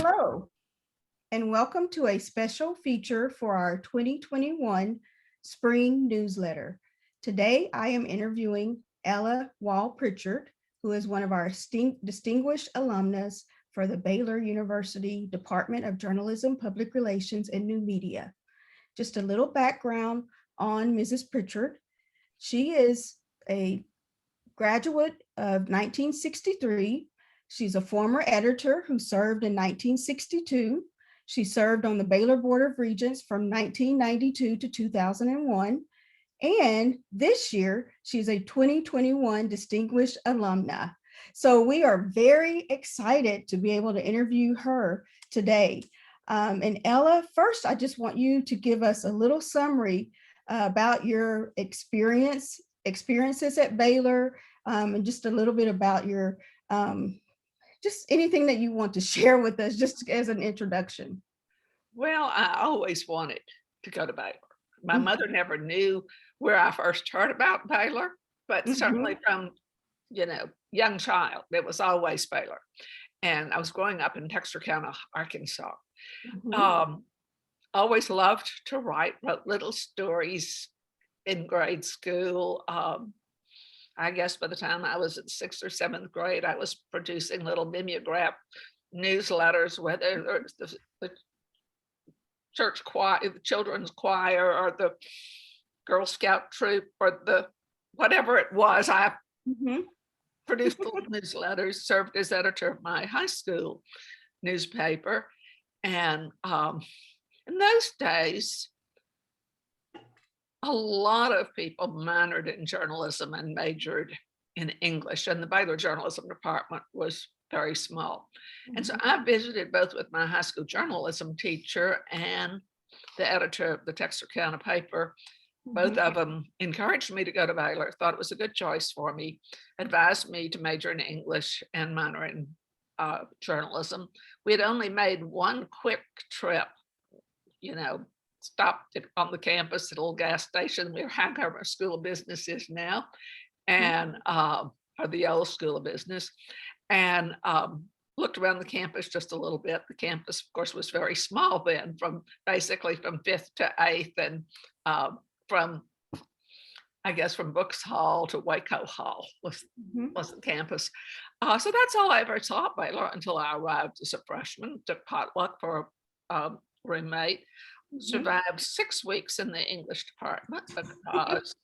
Hello, and welcome to a special feature for our 2021 Spring Newsletter. Today, I am interviewing Ella Wall Prichard, who is one of our distinguished alumnus for the Baylor University Department of Journalism, Public Relations, and New Media. Just a little background on Mrs. Prichard. She is a graduate of 1963. She's a former editor who served in 1962. She served on the Baylor Board of Regents from 1992 to 2001. And this year, she's a 2021 Distinguished Alumna. So we are very excited to be able to interview her today. And Ella, first, I just want you to give us a little summary about your experiences at Baylor, and just a little bit about your just anything that you want to share with us, just as an introduction. Well, I always wanted to go to Baylor. My mother never knew where I first heard about Baylor, but certainly from, young child, it was always Baylor. And I was growing up in Texarkana, Arkansas. Always loved to write, wrote little stories in grade school. I guess by the time I was in 6th or 7th grade, I was producing little mimeograph newsletters, whether there's the church choir, the children's choir, or the Girl Scout troop, or the whatever it was. I produced little newsletters, served as editor of my high school newspaper. And in those days, a lot of people minored in journalism and majored in English, and the Baylor Journalism department was very small. And so I visited both with my high school journalism teacher and the editor of the Texarkana paper. Both of them encouraged me to go to Baylor, thought it was a good choice for me, advised me to major in English and minor in journalism. We had only made one quick trip, stopped on the campus at a little gas station. We were Hancover School of Business is now, and or the old School of Business, and looked around the campus just a little bit. The campus, of course, was very small then, basically from 5th to 8th, and from Brooks Hall to Waco Hall was the campus. So that's all I ever saw at Baylor until I arrived as a freshman, took potluck for a roommate. Survived 6 weeks in the English department because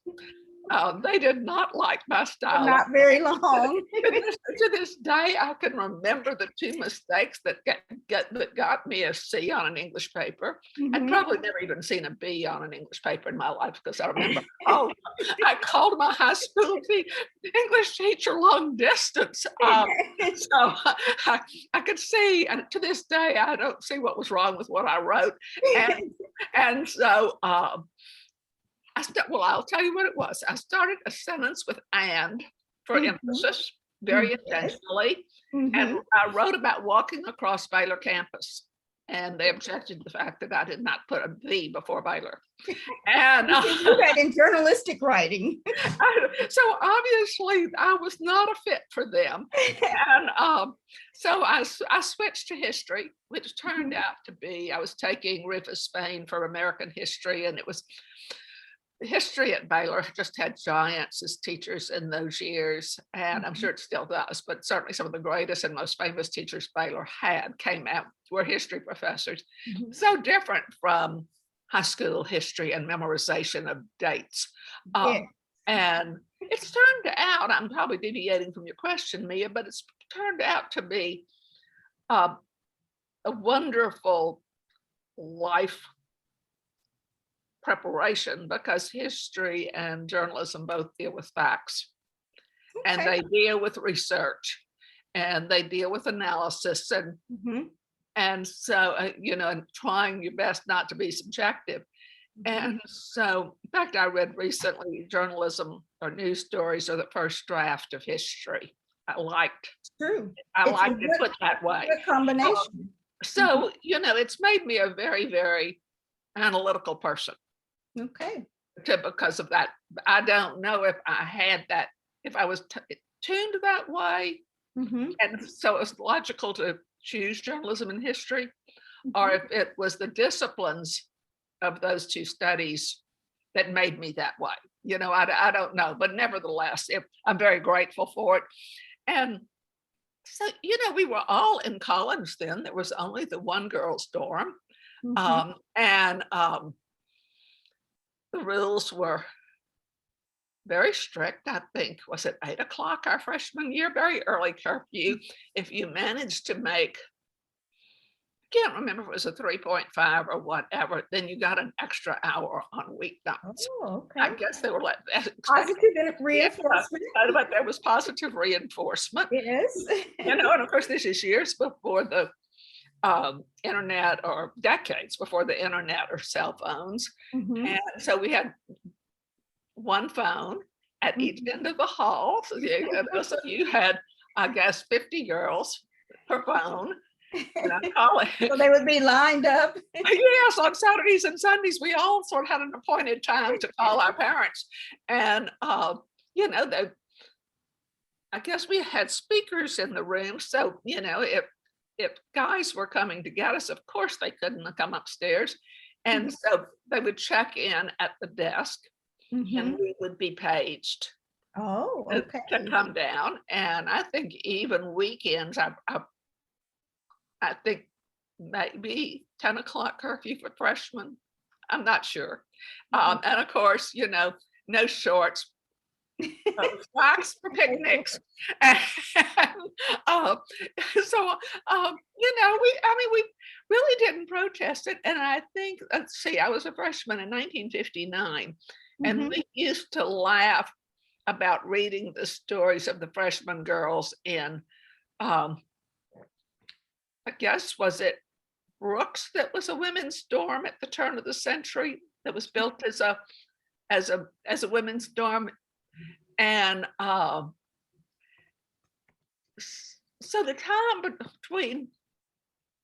they did not like my style. Not very long. To this day, I can remember the 2 mistakes that got me a C on an English paper. I'd probably never even seen a B on an English paper in my life, because I remember, I called my high school English teacher long distance. So I could see, and to this day, I don't see what was wrong with what I wrote. And so I'll tell you what it was. I started a sentence with "and" for emphasis, very intentionally. And I wrote about walking across Baylor campus. And they objected to the fact that I did not put a "the" before Baylor. And you can do that in journalistic writing. So obviously I was not a fit for them. And so I switched to history, which turned out to be, I was taking Rufus Spain for American history, and it was history at Baylor just had giants as teachers in those years, and I'm sure it still does, but certainly some of the greatest and most famous teachers Baylor had came out, were history professors. So different from high school history and memorization of dates. And it's turned out, I'm probably deviating from your question, Mia, but it's turned out to be a wonderful life preparation, because history and journalism both deal with facts, and they deal with research, and they deal with analysis, and so and trying your best not to be subjective. And so, in fact, I read recently, journalism or news stories are the first draft of history. I liked it put that way. Good combination. So it's made me a very, very analytical person. Because of that. I don't know if I had that, if I was tuned that way, Mhm. And so it was logical to choose journalism and history, or if it was the disciplines of those two studies that made me that way. I don't know, but nevertheless, I'm very grateful for it. And so, we were all in college then. There was only the one girls' dorm. Mhm. And the rules were very strict. I think, was it 8 o'clock our freshman year? Very early curfew. If you managed to make, I can't remember if it was a 3.5 or whatever, then you got an extra hour on weeknights. Oh, I okay. guess they were like Positive reinforcement. but there was positive reinforcement. Yes. And of course, this is years before the internet, or decades before the internet or cell phones. Mhm. And so we had one phone at each end of the hall. So you had, I guess, 50 girls per phone. And I call it. So they would be lined up. Yes, on Saturdays and Sundays, we all sort of had an appointed time to call our parents. And, I guess we had speakers in the room. So, if guys were coming to get us, of course they couldn't come upstairs. And so they would check in at the desk, and Mhm. we would be paged Oh, to okay. come down. And I think even weekends, I think maybe 10 o'clock curfew for freshmen. I'm not sure. And of course, no shorts, socks for picnics. And, uh, so, we really didn't protest it. And I think, let's see, I was a freshman in 1959, and Mhm. we used to laugh about reading the stories of the freshman girls in, um, I guess, was it Brooks that was a women's dorm at the turn of the century, that was built as a women's dorm. And so the time between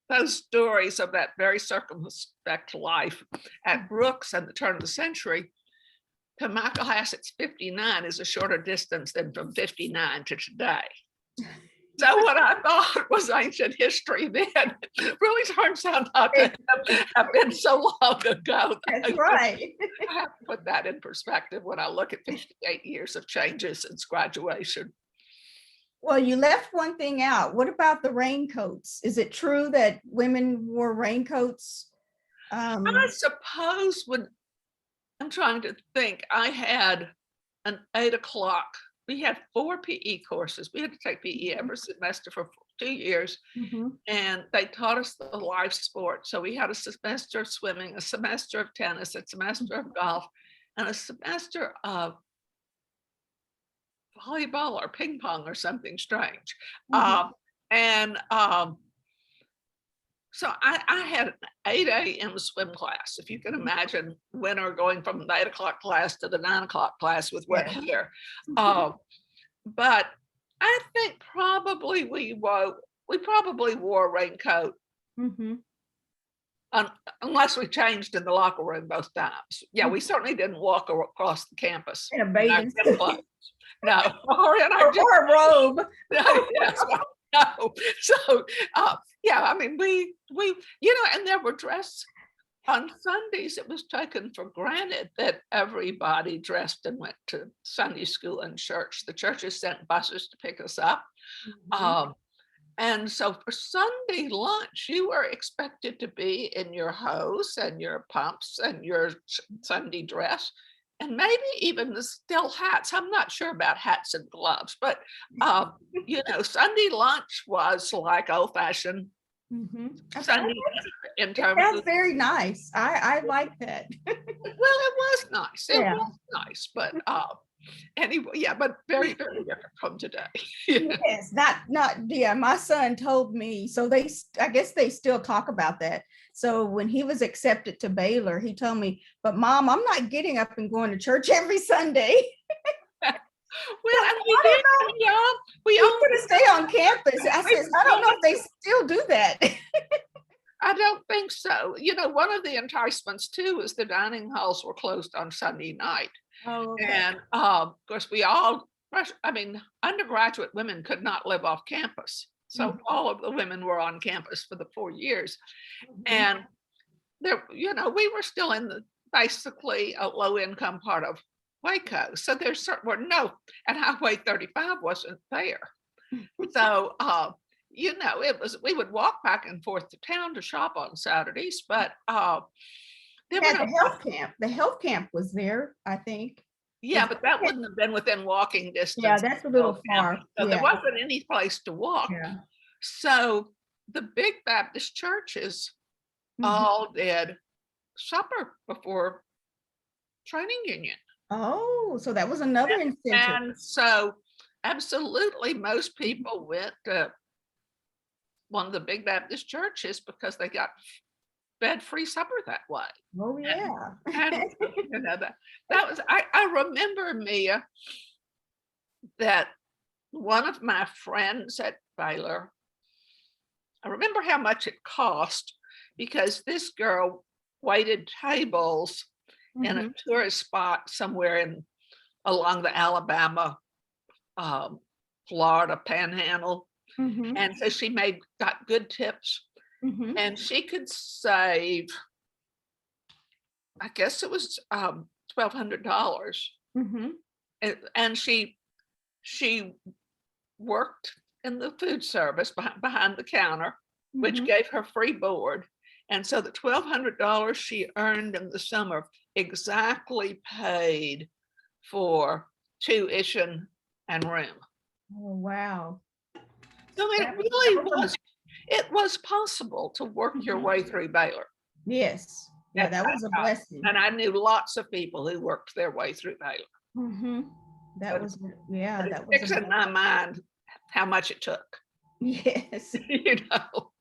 those stories of that very circumspect life at Brooks and the turn of the century to my class, it's 59, is a shorter distance than from 59 to today. So what I thought was ancient history then really turns out not to have been so long ago. That's right. I have to put that in perspective when I look at 58 years of changes since graduation. Well, you left one thing out. What about the raincoats? Is it true that women wore raincoats? I suppose when I'm trying to think, I had an 8 o'clock. We had 4 PE courses. We had to take PE every semester for 2 years. Mhm. And they taught us the life sport. So we had a semester of swimming, a semester of tennis, a semester of golf, and a semester of volleyball or ping pong or something strange. Mhm. And So I had an 8 a.m. swim class. If you can imagine winter going from the 8 o'clock class to the 9 o'clock class with wet Yes. hair. But I think probably we probably wore a raincoat, Mhm. unless we changed in the locker room both times. Yeah, we Mhm. certainly didn't walk across the campus In a in our bathing gym suit clothes. No, or in our gym. or a robe. Yes, no. So, yeah, I mean, and there were dress on Sundays. It was taken for granted that everybody dressed and went to Sunday school and church. The churches sent buses to pick us up. Mhm. Um, and so for Sunday lunch, you were expected to be in your hose and your pumps and your Sunday dress, and maybe even the still hats. I'm not sure about hats and gloves, but Sunday lunch was like old-fashioned Mhm. Sunday in It terms sounds of, very nice. I like that. well, it was nice. It Yeah. was nice, but anyway, yeah, but very, very different from today. Yes, not yeah, my son told me, so I guess they still talk about that. So when he was accepted to Baylor, he told me, but mom, I'm not getting up and going to church every Sunday. Well, and we I did. don't know. We He's all gonna stay on campus. I said, I don't know if they still do that. I don't think so. One of the enticements too is the dining halls were closed on Sunday night. Oh, okay. And of course, we all undergraduate women could not live off campus. So Mhm. all of the women were on campus for the 4 years. Mhm. And there, we were still in basically a low income part of Waco. So there were no, and Highway 35 wasn't there. So, we would walk back and forth to town to shop on Saturdays, but there were Yeah, no, the health camp. The health camp was there, I think. yeah, Was but that it? wouldn't have been within walking Yeah, distance of that's a the little old far. campus. So there Yeah, wasn't any place to walk. yeah. So the big Baptist churches Mhm. all did supper before training union. Oh, so that was another incentive. And so absolutely most people went to one of the big Baptist churches because they got fed free supper that way. Oh, And, yeah. and that was, I remember, Mia, that one of my friends at Baylor, I remember how much it cost because this girl waited tables in a Mhm, tourist spot somewhere along the Alabama, Florida panhandle. mhm, And so she got good tips, mhm, and she could save, I guess it was $1,200. mhm, And she worked in the food service behind the counter, which mhm. gave her free board. And so the $1,200 she earned in the summer exactly paid for tuition and room. Oh, wow. So That really was it was possible to work your mhm. way through Baylor Yes. Yeah, at that that was a time. blessing. And I knew lots of people who worked their way through Baylor. Mhm. That But, was, yeah, but it that was a sticks in blessing. my mind how much it took, Yes. you know.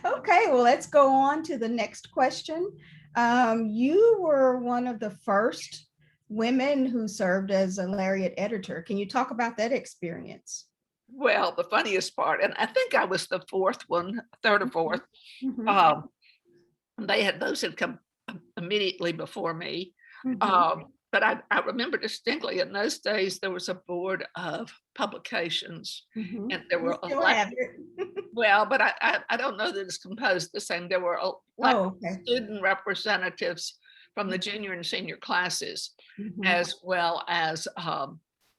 Okay, well, let's go on to the next question. You were one of the first women who served as a Lariat editor. Can you talk about that experience? Well, the funniest part, and I think I was the fourth one, third or fourth. Mhm, Um, those had come immediately before me. mhm. But I remember distinctly in those days there was a board of publications, Mhm. and there We were still have it. well, but I don't know that it's composed the same. There were elected Oh, okay. student representatives from the junior and senior classes, Mhm, as well as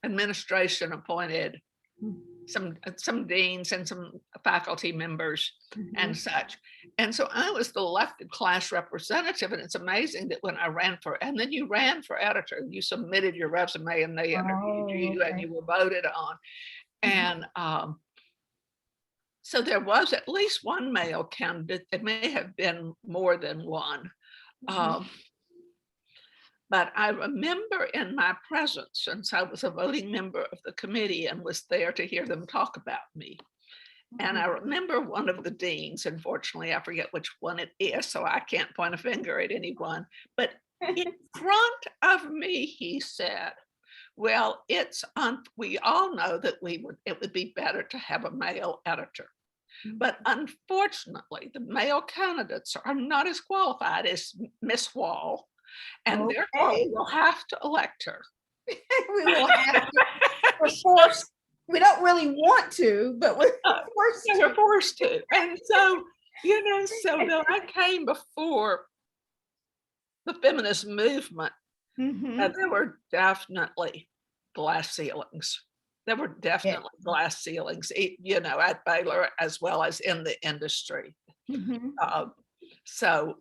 administration appointed mhm, some deans and some faculty members and mhm. such. And so I was the elected class representative, and it's amazing that when I ran and then you ran for editor, you submitted your resume and they interviewed Oh, you and okay. you were voted on. Mhm, And so there was at least one male candidate. It may have been more than one. mhm, Um, but I remember in my presence, since I was a voting member of the committee and was there to hear them talk about me. And I mhm. remember one of the deans, unfortunately, I forget which one it is, so I can't point a finger at anyone, but in front of me, he said, well, we all know that it would be better to have a male editor. But unfortunately, the male candidates are not as qualified as Miss Wall, and therefore we Okay. will have to elect her. We will have to, we're forced. We don't really want to, but we're forced They to. were forced to. And so, so I came before the feminist movement, Mhm. there were definitely glass ceilings. There were Yeah. definitely glass ceilings, at Baylor as well as in the industry. Mhm. Uh, so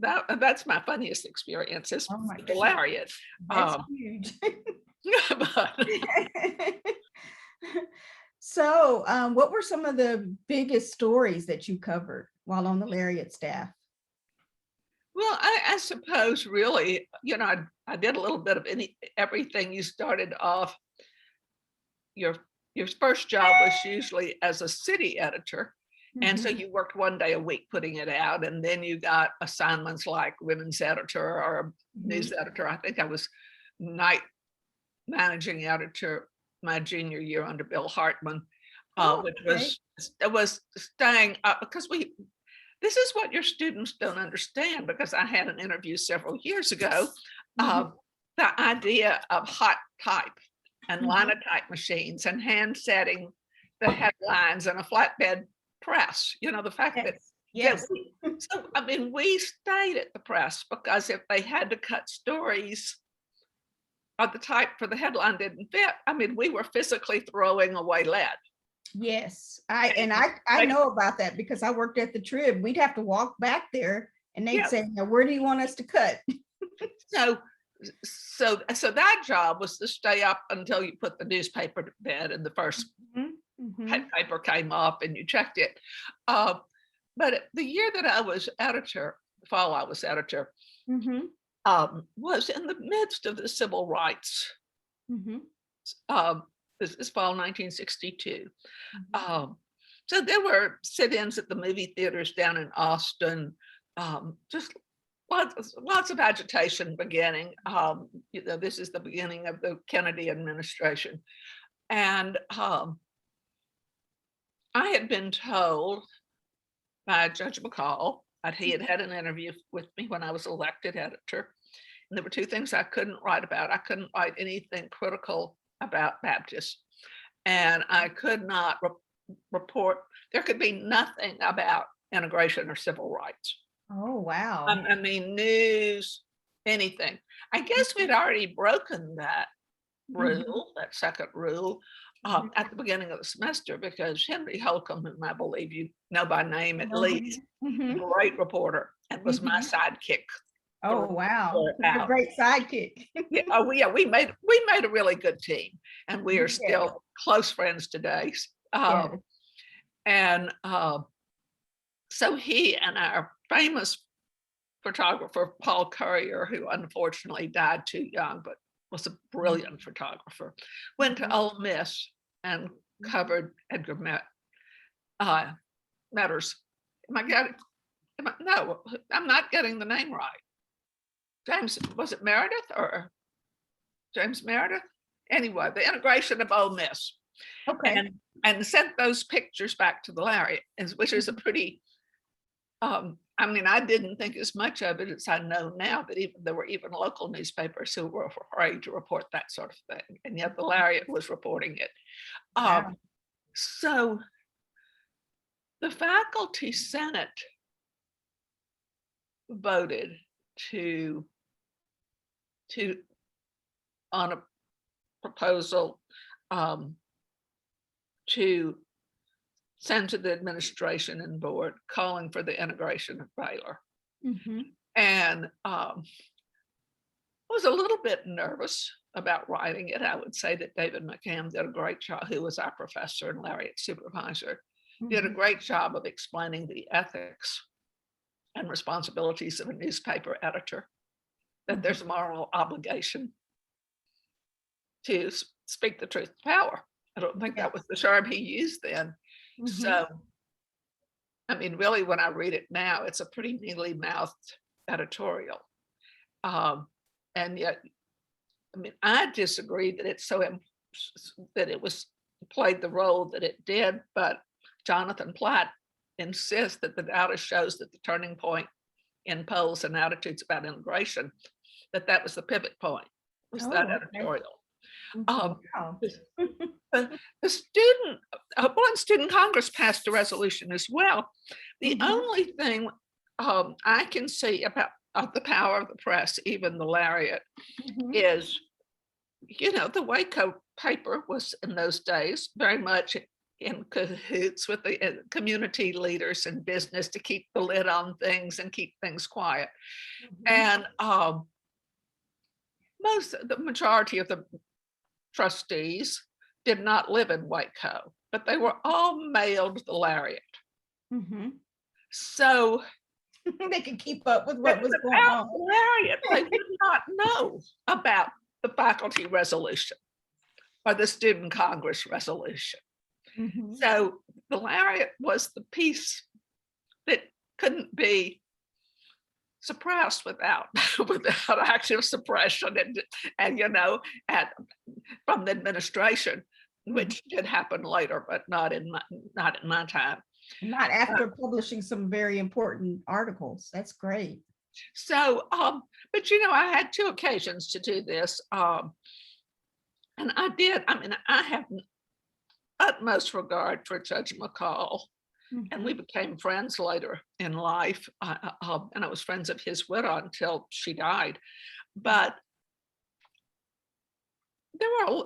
that's my funniest experience is Oh my the goodness, Lariat. that's Um, huge. but So, what were some of the biggest stories that you covered while on the Lariat staff? well, I suppose really, I did a little bit of everything. You started off your your first job was usually as a city editor. And so Mhm, you worked one day a week putting it out, and then you got assignments like women's editor or news mhm. editor. I think I was night managing editor my junior year under Bill Hartman, Oh, which okay. was staying up because this is what your students don't understand because I had an interview several years ago. Mhm, the idea of hot type and Mhm. linotype machines and hand setting the headlines and a flatbed press, the fact that Yes. so I mean, we stayed at the press because if they had to cut stories or the type for the headline didn't fit, I mean, we were physically throwing away lead. Yes. I know about that because I worked at the Trib. We'd have to walk back there and they'd Yeah. say, "Now, where do you want us to cut?" So that job was to stay up until you put the newspaper to bed and the first paper came up and you checked it. But the year that I was editor, the fall I was editor, was in the midst of the civil rights. This is fall 1962. So there were sit-ins at the movie theaters down in Austin, just lots of agitation beginning. This is the beginning of the Kennedy administration. And I had been told by Judge McCall that he had had an interview with me when I was elected editor. And there were two things I couldn't write about. I couldn't write anything critical about Baptists. And I could not report, there could be nothing about integration or civil rights. Oh, wow. I mean, news, anything. I guess we'd already broken that rule, that second rule, at the beginning of the semester because Henry Holcomb, whom I believe you know by name at least, great reporter, and was my sidekick. Oh, wow. A great sidekick. We made a really good team, and we are still close friends today. And so he and our famous photographer, Paul Currier, who unfortunately died too young, but was a brilliant photographer, went to Ole Miss and covered Edgar Meadors. No, I'm not getting the name right. James, was it Meredith or James Meredith? Anyway, the integration of Ole Miss. Okay. And sent those pictures back to the Lariat, which is a pretty, I mean, I didn't think as much of it as I know now, that there were even local newspapers who were afraid to report that sort of thing. And yet the Lariat was reporting it. Wow. So the faculty senate voted on a proposal to send to the administration and board calling for the integration of Baylor. And I was a little bit nervous about writing it. I would say that David McCam did a great job, who was our professor and Lariat supervisor, did a great job of explaining the ethics and responsibilities of a newspaper editor, that there's a moral obligation to speak the truth to power. I don't think that was the term he used then. So, I mean, really, when I read it now, it's a pretty mealy mouthed editorial. And yet, I mean, I disagree that it's that it was played the role that it did, but Jonathan Platt insists that the data shows that the turning point in polls and attitudes about immigration, that was the pivot point, was that editorial. The student Congress passed a resolution as well. The only thing I can see about the power of the press, even the Lariat, is, the Waco paper was in those days very much in cahoots with the community leaders in business to keep the lid on things and keep things quiet. And the majority of the trustees did not live in Waco, but they were all mailed the Lariat. So they could keep up with what was going on. The Lariat, they did not know about the faculty resolution or the student Congress resolution. So the Lariat was the piece that couldn't be suppressed without active suppression and from the administration, which did happen later, but not in my time. Not after publishing some very important articles. That's great. So, but I had two occasions to do this. And I did. I mean, I have utmost regard for Judge McCall, and we became friends later in life. And I was friends of his widow until she died. But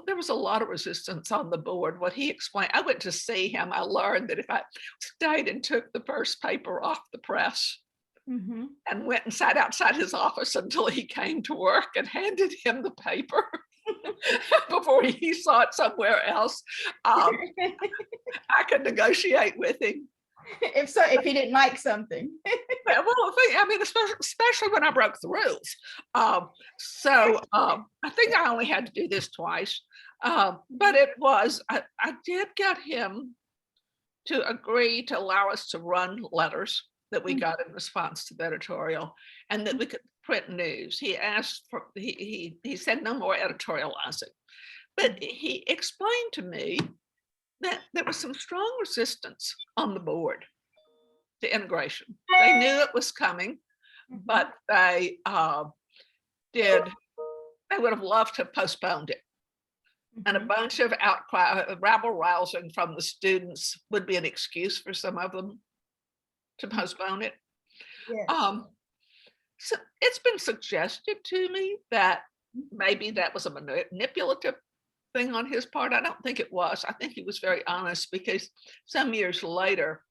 there was a lot of resistance on the board. What he explained, I went to see him. I learned that if I stayed and took the first paper off the press and went and sat outside his office until he came to work and handed him the paper before he saw it somewhere else, I could negotiate with him. If he didn't like something. Well, I mean, especially when I broke the rules. So I think I only had to do this twice, but I did get him to agree to allow us to run letters that we got in response to the editorial, and that we could print news. He asked for, he said no more editorializing, but he explained to me that there was some strong resistance on the board to integration. They knew it was coming, but they would have loved to have postponed it. And a bunch of outcry, rabble rousing from the students would be an excuse for some of them to postpone it. Yes. So it's been suggested to me that maybe that was a manipulative thing on his part. I don't think it was. I think he was very honest, because some years later,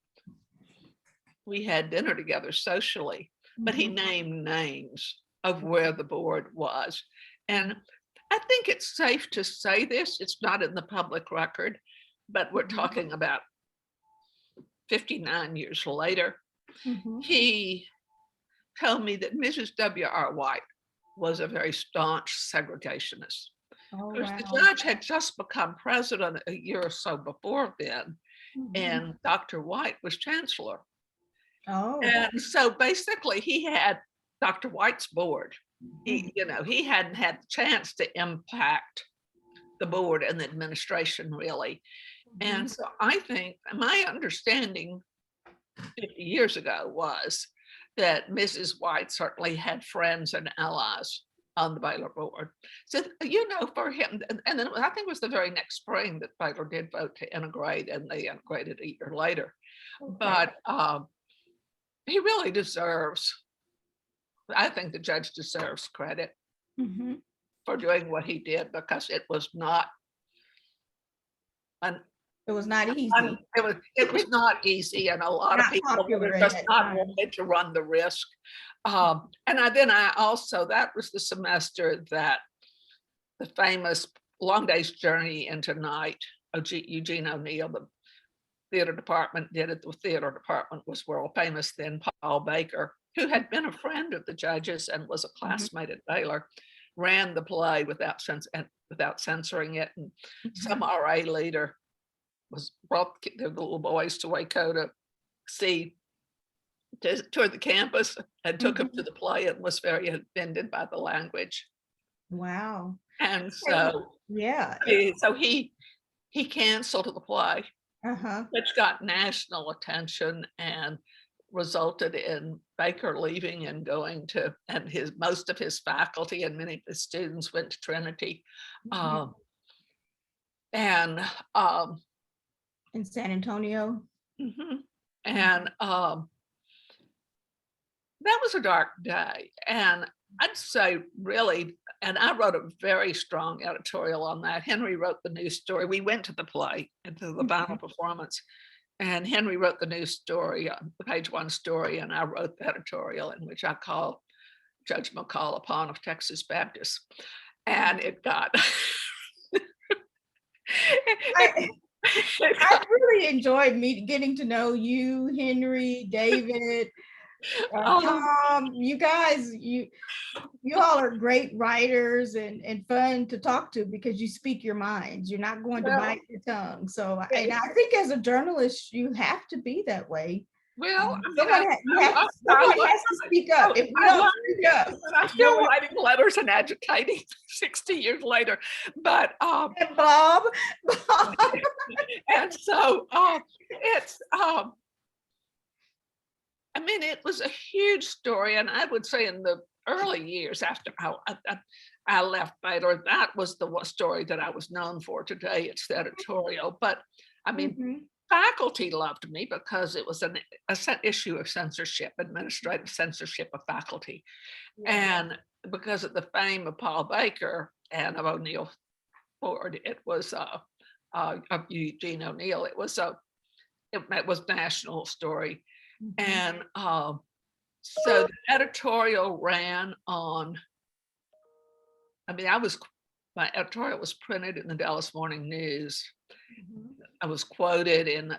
we had dinner together socially, but he named names of where the board was. And I think it's safe to say this, it's not in the public record, but we're talking about 59 years later. He told me that Mrs. W.R. White was a very staunch segregationist. Because the judge had just become president a year or so before then, and Dr. White was chancellor. And so basically he had Dr. White's board. He hadn't had the chance to impact the board and the administration really. And so I think my understanding 50 years ago was that Mrs. White certainly had friends and allies on the Baylor board. So, for him, and then I think it was the very next spring that Baylor did vote to integrate, and they integrated a year later. But he really deserves, I think the judge deserves credit for doing what he did, because it was not it was not easy. It was not easy, and a lot of people just not wanted to run the risk. And then I also, that was the semester that the famous Long Day's Journey into Night, Eugene O'Neill, the theater department did it. The theater department was world famous then. Paul Baker, who had been a friend of the judges and was a classmate at Baylor, ran the play without censoring it. And some RA leader brought the little boys to Waco to tour the campus, and took them to the play, and was very offended by the language. Wow. And so he canceled the play, which got national attention and resulted in Baker leaving and going to, and most of his faculty and many of his students went to Trinity. And in San Antonio. And that was a dark day. And I'd say really, and I wrote a very strong editorial on that. Henry wrote the news story. We went to the play and to the final performance, and Henry wrote the news story, the page one story, and I wrote the editorial in which I called Judge McCall a pawn of Texas Baptists. And it got I really enjoyed getting to know you, Henry, David, Tom. You guys, you all are great writers and fun to talk to, because you speak your minds. You're not going to bite your tongue. So, and I think as a journalist, you have to be that way. Well, someone has to speak up. If you don't speak up, I'm still writing letters and agitating 60 years later. But and Bob. And so it's I mean, it was a huge story. And I would say in the early years after I left Baylor, that was the story that I was known for. Today, it's the editorial. But I mean, Mhm. faculty loved me because it was a issue of censorship, administrative censorship of faculty. Yeah. And because of the fame of Paul Baker and of O'Neill Ford, it was of Eugene O'Neill. It was national story. Mhm. And so the editorial ran on, I mean, my editorial was printed in the Dallas Morning News. Mhm. I was quoted in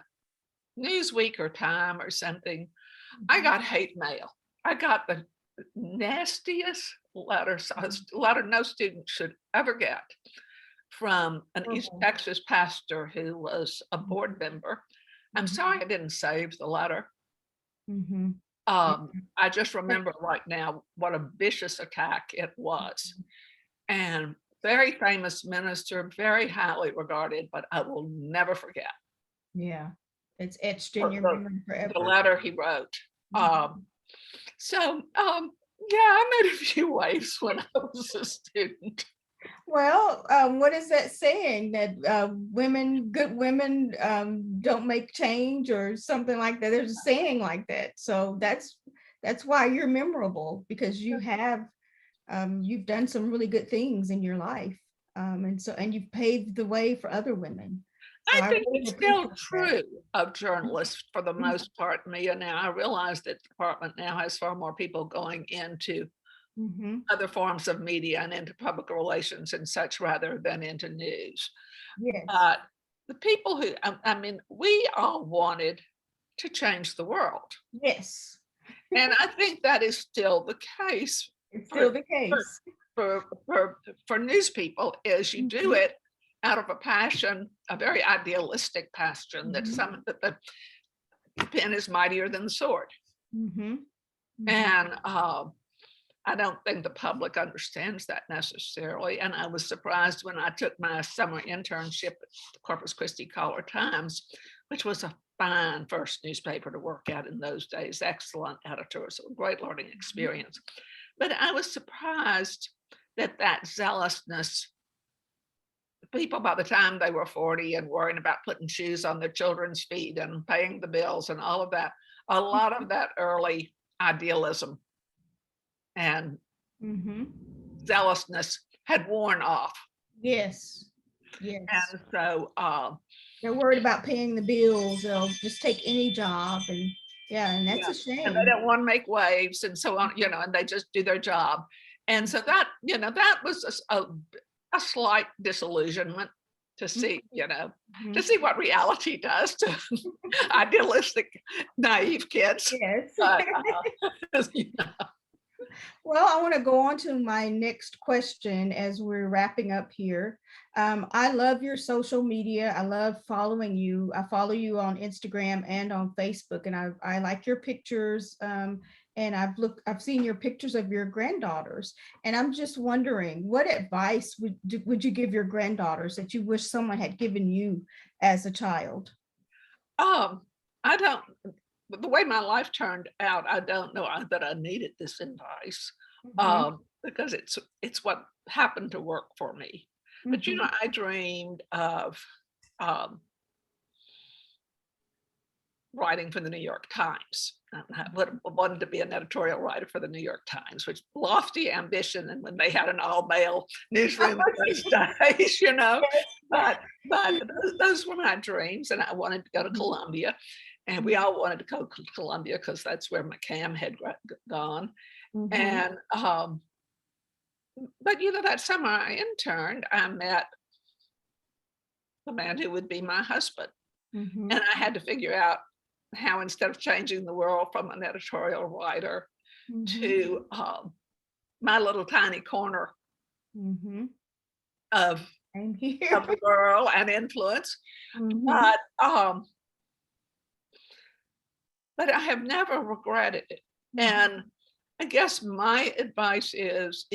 Newsweek or Time or something. I got hate mail. I got the nastiest letters, a letter no student should ever get, from an East Horrible. Texas pastor who was a board member. I'm sorry I didn't save the letter. Mhm. I just remember right now what a vicious attack it was. And very famous minister, very highly regarded, but I will never forget Yeah, it's etched in your the, memory the forever. letter he wrote. Mhm. So, yeah, I made a few waves when I was a student. Well, what is that saying that good women don't make change or something like that? There's a saying like that. So that's why you're memorable, because you've done some really good things in your life, and you've paved the way for other women. So I I think really it's still appreciate that. true of journalists for the most part, Mia. Now, I realize that the department now has far more people going into Mhm. other forms of media and into public relations and such rather than into news. Yes. But the people who, I mean, we all wanted to change the world. Yes. And I think that is still the case It's still for, the for, case. for news people, is you do Mhm. it out of a passion, a very idealistic passion that Mhm. the pen is mightier than the sword. Mhm. Mhm. And I don't think the public understands that necessarily. And I was surprised when I took my summer internship at the Corpus Christi Caller-Times, which was a fine first newspaper to work at in those days, excellent editors, a great learning experience. But I was surprised that zealousness, people by the time they were 40 and worrying about putting shoes on their children's feet and paying the bills and all of that, a lot of that early idealism and Mhm. zealousness had worn off. Yes. Yes. And so, They're worried about paying the bills. They'll just take any job, and yeah, and that's yeah, a and they shame. don't want to make waves and so on, and they just do their job. And so that, that was a slight disillusionment to see, to Mhm. see what reality does to idealistic, naive kids. Yes. But, Well, I want to go on to my next question as we're wrapping up here. I love your social media. I love following you. I follow you on Instagram and on Facebook, and I like your pictures. And I've seen your pictures of your granddaughters, and I'm just wondering, what advice would you give your granddaughters that you wish someone had given you as a child? I don't, the way my life turned out, I don't know that I needed this advice, Mhm. because it's what happened to work for me. But Mhm. I dreamed of um, writing for the New York Times. I wanted to be an editorial writer for the New York Times, which lofty ambition. And when they had an all-male newsroom in those days, but those were my dreams. And I wanted to go to Columbia, and we all wanted to go to Columbia because that's where McCam had gone. Mhm. And but that summer I interned, I met the man who would be my husband, and Mhm. I had to figure out how, instead of changing the world from an editorial writer Mhm. to my little tiny corner Mhm. of Same here. of the girl and influence, Mhm. but I have never regretted it. Mhm. And I guess my advice is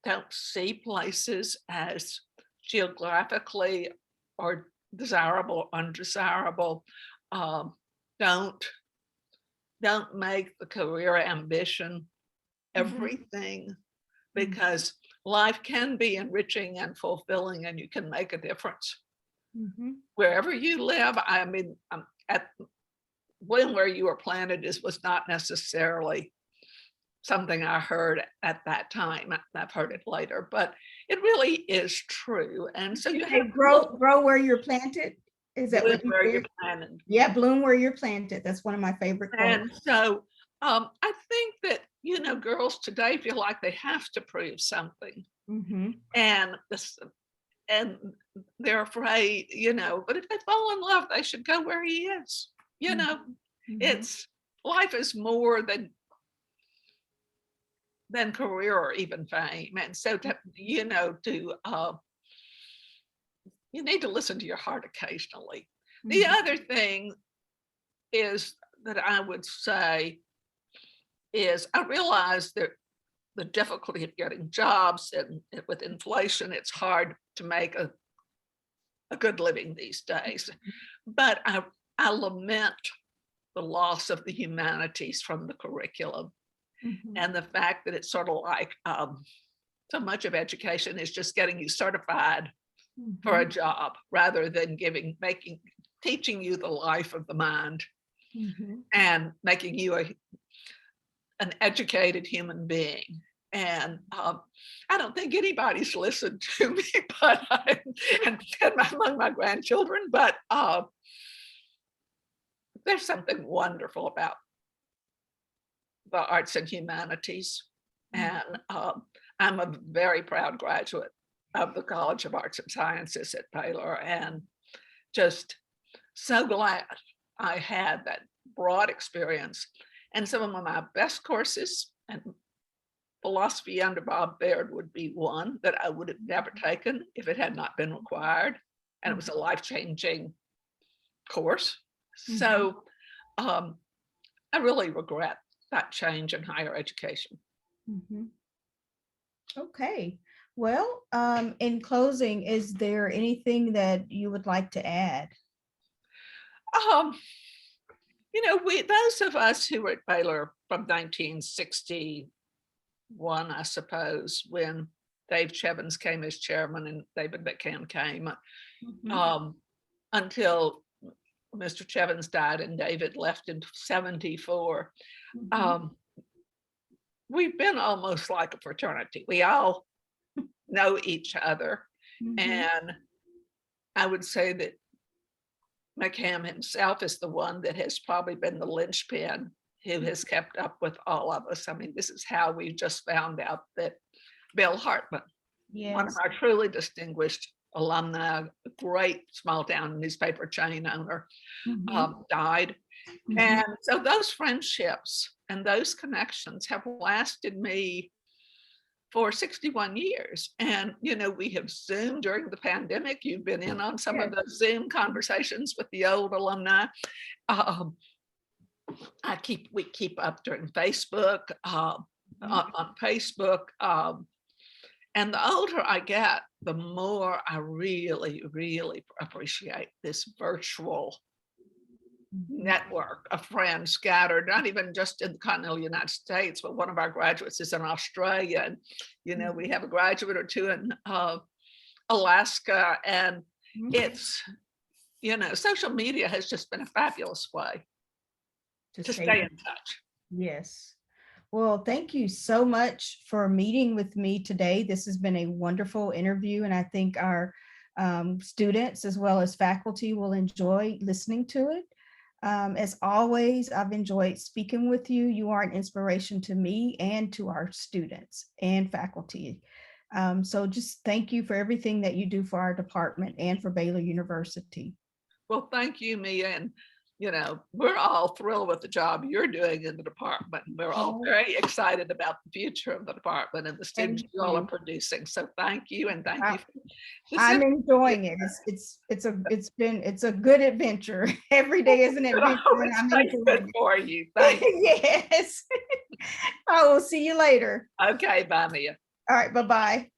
don't see places as geographically or desirable, undesirable. Um, don't don't make the career ambition everything, because life can be enriching and fulfilling, and you can make a difference wherever you live. I mean, at where you were planted was not necessarily something I heard at that time. I've heard it later, but it really is true. And so you have to grow where you're planted. Is that what you where said? you're planted? Yeah, bloom where you're planted. That's one of my favorite quotes. And so I think that, you know, girls today feel like they have to prove something. And they're afraid, you know, but if they fall in love, they should go where he is. You know, it's life is more than career or even fame. And so to, you know, you need to listen to your heart occasionally. The other thing is that I would say is I realize that the difficulty of getting jobs, and with inflation, it's hard to make a good living these days. But I lament the loss of the humanities from the curriculum, and the fact that it's sort of like so much of education is just getting you certified for a job rather than teaching you the life of the mind and making you an educated human being. And I don't think anybody's listened to me, but and among my grandchildren, but there's something wonderful about the arts and humanities. And I'm a very proud graduate of the College of Arts and Sciences at Baylor, and just so glad I had that broad experience. And some of my best courses, and philosophy under Bob Baird would be one that I would have never taken if it had not been required. And it was a life-changing course. So I really regret that change in higher education. Okay. Well, in closing, is there anything that you would like to add? You know, those of us who were at Baylor from 1961, I suppose, when Dave Chevins came as chairman and David McCann came, until Mr. Chevins died and David left in 74. We've been almost like a fraternity. We all know each other. And I would say that McCann himself is the one that has probably been the linchpin who has kept up with all of us. I mean, this is how we just found out that Bill Hartman, one of our truly distinguished alumni, a great small town newspaper chain owner, died. And so those friendships and those connections have lasted me for 61 years. And, you know, we have Zoomed during the pandemic. You've been in on some of those Zoom conversations with the old alumni. We keep up during Facebook, on Facebook. And the older I get, the more I really, really appreciate this virtual network of friends scattered, not even just in the continental United States, but one of our graduates is in Australia. And, you know, we have a graduate or two in Alaska. And it's, you know, social media has just been a fabulous way to stay in touch. Yes. Well, thank you so much for meeting with me today. This has been a wonderful interview, and I think our students as well as faculty will enjoy listening to it. As always, I've enjoyed speaking with you. You are an inspiration to me and to our students and faculty. So just thank you for everything that you do for our department and for Baylor University. Well, thank you, Mia. And, you know, we're all thrilled with the job you're doing in the department. We're all very excited about the future of the department and the students you all are producing. So thank you, and thank you. I'm enjoying it. It's a good adventure. Every day is an adventure. It's good for you. Thank you. Yes. I will see you later. Okay, bye, Mia. All right, bye-bye.